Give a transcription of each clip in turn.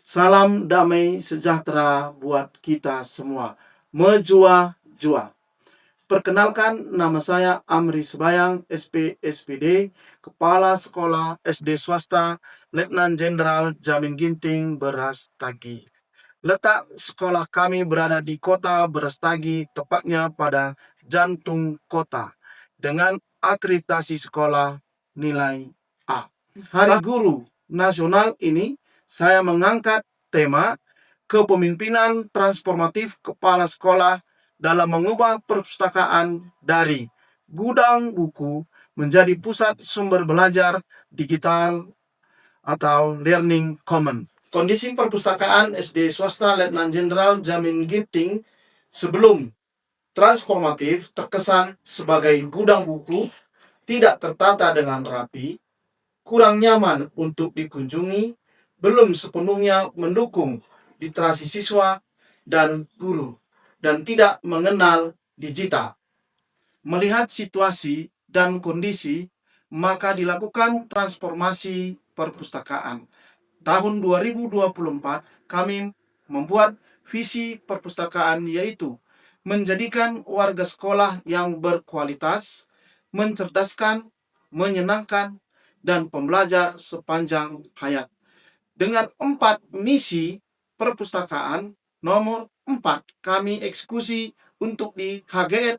Salam damai sejahtera buat kita semua. Mejua-jua. Perkenalkan, nama saya Amri Sebayang, SP-SPD, Kepala Sekolah SD Swasta Letnan Jenderal Jamin Ginting Beras Tagi. Letak sekolah kami berada di kota Beras Tagi, tepatnya pada jantung kota, dengan akreditasi sekolah nilai A. Hari Guru Nasional ini saya mengangkat tema kepemimpinan transformatif kepala sekolah dalam mengubah perpustakaan dari gudang buku menjadi pusat sumber belajar digital atau learning common. Kondisi perpustakaan SD swasta Letnan Jenderal Jamin Ginting sebelum transformatif terkesan sebagai gudang buku, tidak tertata dengan rapi, kurang nyaman untuk dikunjungi, belum sepenuhnya mendukung literasi siswa dan guru, dan tidak mengenal digital. Melihat situasi dan kondisi, maka dilakukan transformasi perpustakaan. Tahun 2024 kami membuat visi perpustakaan, yaitu menjadikan warga sekolah yang berkualitas, mencerdaskan, menyenangkan, dan pembelajar sepanjang hayat. Dengan 4 misi perpustakaan, nomor 4 kami eksekusi untuk di HGR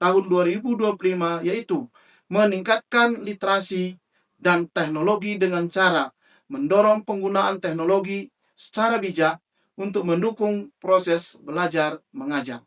tahun 2025, yaitu meningkatkan literasi dan teknologi dengan cara mendorong penggunaan teknologi secara bijak untuk mendukung proses belajar mengajar.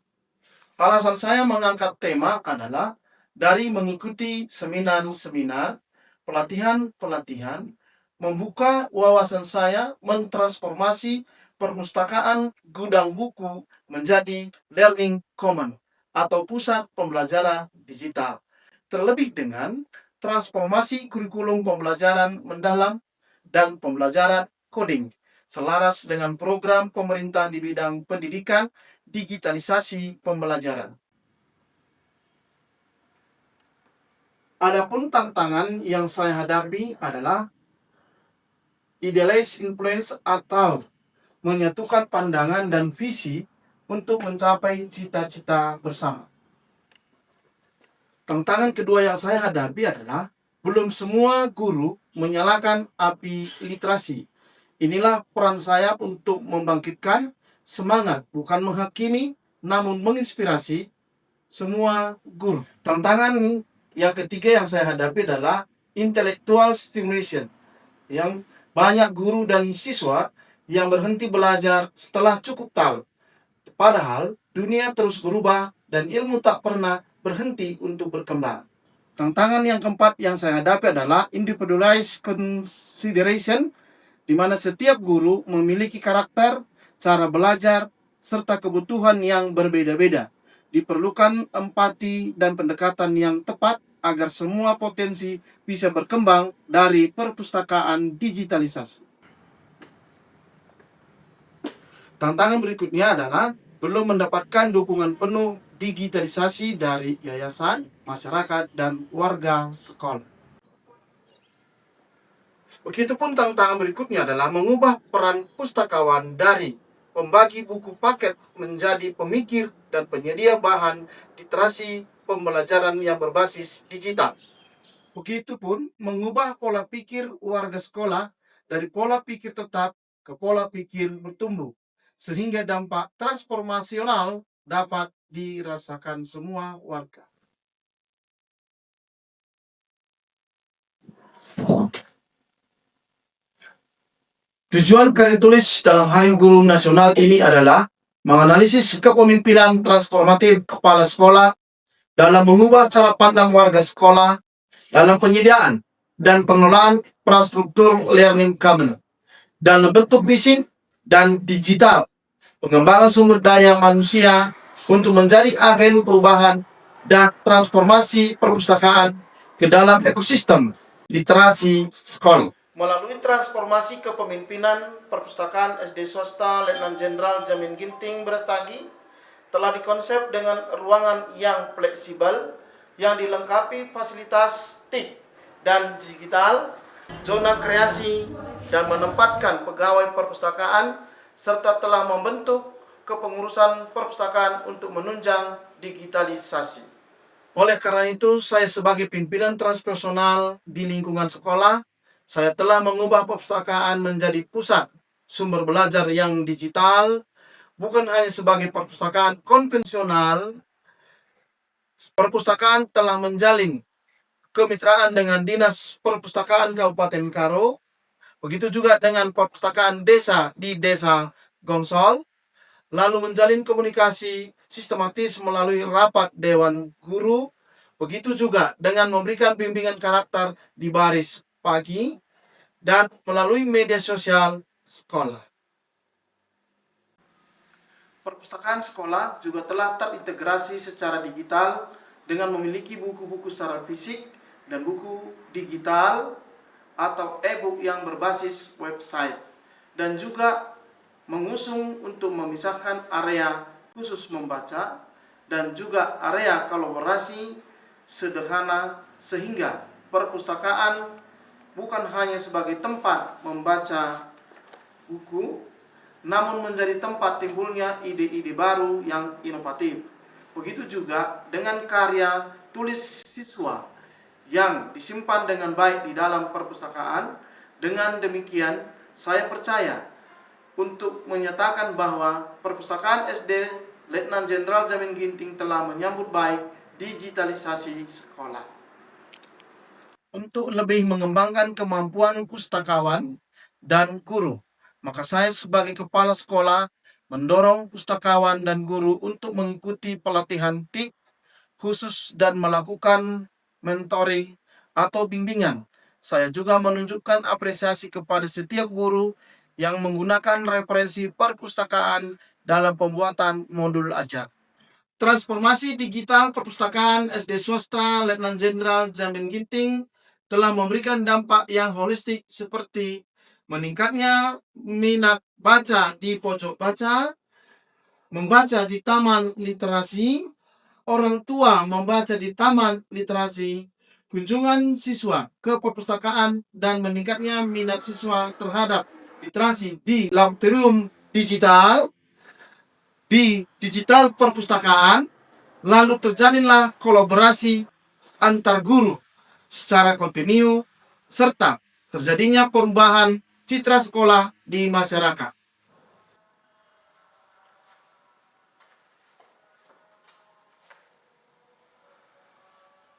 Alasan saya mengangkat tema adalah dari mengikuti seminar-seminar, pelatihan-pelatihan, membuka wawasan saya mentransformasi perpustakaan gudang buku menjadi learning common atau pusat pembelajaran digital. Terlebih dengan transformasi kurikulum pembelajaran mendalam dan pembelajaran coding, selaras dengan program pemerintah di bidang pendidikan, digitalisasi pembelajaran. Adapun tantangan yang saya hadapi adalah idealize influence atau menyatukan pandangan dan visi untuk mencapai cita-cita bersama. Tantangan kedua yang saya hadapi adalah belum semua guru menyalakan api literasi. Inilah peran saya untuk membangkitkan semangat, bukan menghakimi, namun menginspirasi semua guru. Tantangan yang ketiga yang saya hadapi adalah intellectual stimulation, yang banyak guru dan siswa yang berhenti belajar setelah cukup tahu. Padahal dunia terus berubah dan ilmu tak pernah berhenti untuk berkembang. Tantangan yang keempat yang saya hadapi adalah individualized consideration, di mana setiap guru memiliki karakter, cara belajar, serta kebutuhan yang berbeda-beda. Diperlukan empati dan pendekatan yang tepat agar semua potensi bisa berkembang dari perpustakaan digitalisasi. Tantangan berikutnya adalah belum mendapatkan dukungan penuh digitalisasi dari yayasan, masyarakat, dan warga sekolah. Begitupun tantangan berikutnya adalah mengubah peran pustakawan dari pembagi buku paket menjadi pemikir dan penyedia bahan literasi pembelajaran yang berbasis digital. Begitupun mengubah pola pikir warga sekolah dari pola pikir tetap ke pola pikir bertumbuh, sehingga dampak transformasional dapat dirasakan semua warga. Tujuan karya tulis dalam Hari Guru Nasional ini adalah menganalisis kepemimpinan transformatif kepala sekolah dalam mengubah cara pandang warga sekolah dalam penyediaan dan pengelolaan infrastruktur learning common dalam bentuk fisik dan digital, pengembangan sumber daya manusia untuk menjadi agen perubahan dan transformasi perpustakaan ke dalam ekosistem literasi sekolah. Melalui transformasi kepemimpinan perpustakaan SD swasta Letnan Jenderal Jamin Ginting Beras Tagi telah dikonsep dengan ruangan yang fleksibel yang dilengkapi fasilitas TIK dan digital, zona kreasi dan menempatkan pegawai perpustakaan serta telah membentuk kepengurusan perpustakaan untuk menunjang digitalisasi. Oleh karena itu, saya sebagai pimpinan transpersonal di lingkungan sekolah, saya telah mengubah perpustakaan menjadi pusat sumber belajar yang digital, bukan hanya sebagai perpustakaan konvensional. Perpustakaan telah menjalin kemitraan dengan Dinas Perpustakaan Kabupaten Karo, begitu juga dengan perpustakaan desa di Desa Gongsol, lalu menjalin komunikasi sistematis melalui rapat Dewan Guru, begitu juga dengan memberikan bimbingan karakter di baris pagi, dan melalui media sosial sekolah. Perpustakaan sekolah juga telah terintegrasi secara digital dengan memiliki buku-buku secara fisik dan buku digital atau e-book yang berbasis website, dan juga mengusung untuk memisahkan area khusus membaca dan juga area kolaborasi sederhana, sehingga perpustakaan bukan hanya sebagai tempat membaca buku, namun menjadi tempat timbulnya ide-ide baru yang inovatif. Begitu juga dengan karya tulis siswa yang disimpan dengan baik di dalam perpustakaan. Dengan demikian, saya percaya untuk menyatakan bahwa perpustakaan SD Letnan Jenderal Jamin Ginting telah menyambut baik digitalisasi sekolah. Untuk lebih mengembangkan kemampuan pustakawan dan guru, maka saya sebagai kepala sekolah mendorong pustakawan dan guru untuk mengikuti pelatihan TIK khusus dan melakukan mentoring atau bimbingan. Saya juga menunjukkan apresiasi kepada setiap guru yang menggunakan referensi perpustakaan dalam pembuatan modul ajar. Transformasi digital perpustakaan SD swasta Letnan Jenderal Jamin Ginting telah memberikan dampak yang holistik seperti meningkatnya minat baca di pojok baca, membaca di taman literasi, orang tua membaca di taman literasi, kunjungan siswa ke perpustakaan, dan meningkatnya minat siswa terhadap literasi di laboratorium digital, di digital perpustakaan. Lalu terjalinlah kolaborasi antar guru secara kontinu, serta terjadinya perubahan citra sekolah di masyarakat.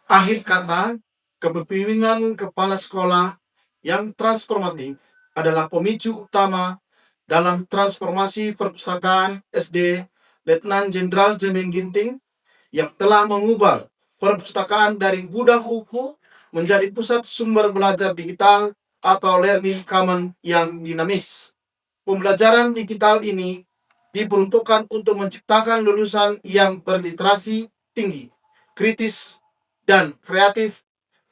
Akhir kata, kepemimpinan kepala sekolah yang transformatif adalah pemicu utama dalam transformasi perpustakaan SD Letnan Jenderal Jamin Ginting yang telah mengubah perpustakaan dari gudang buku menjadi pusat sumber belajar digital atau learning common yang dinamis. Pembelajaran digital ini diperuntukkan untuk menciptakan lulusan yang berliterasi tinggi, kritis, dan kreatif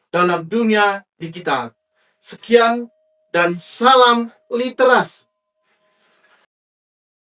dalam dunia digital. Sekian dan salam literas.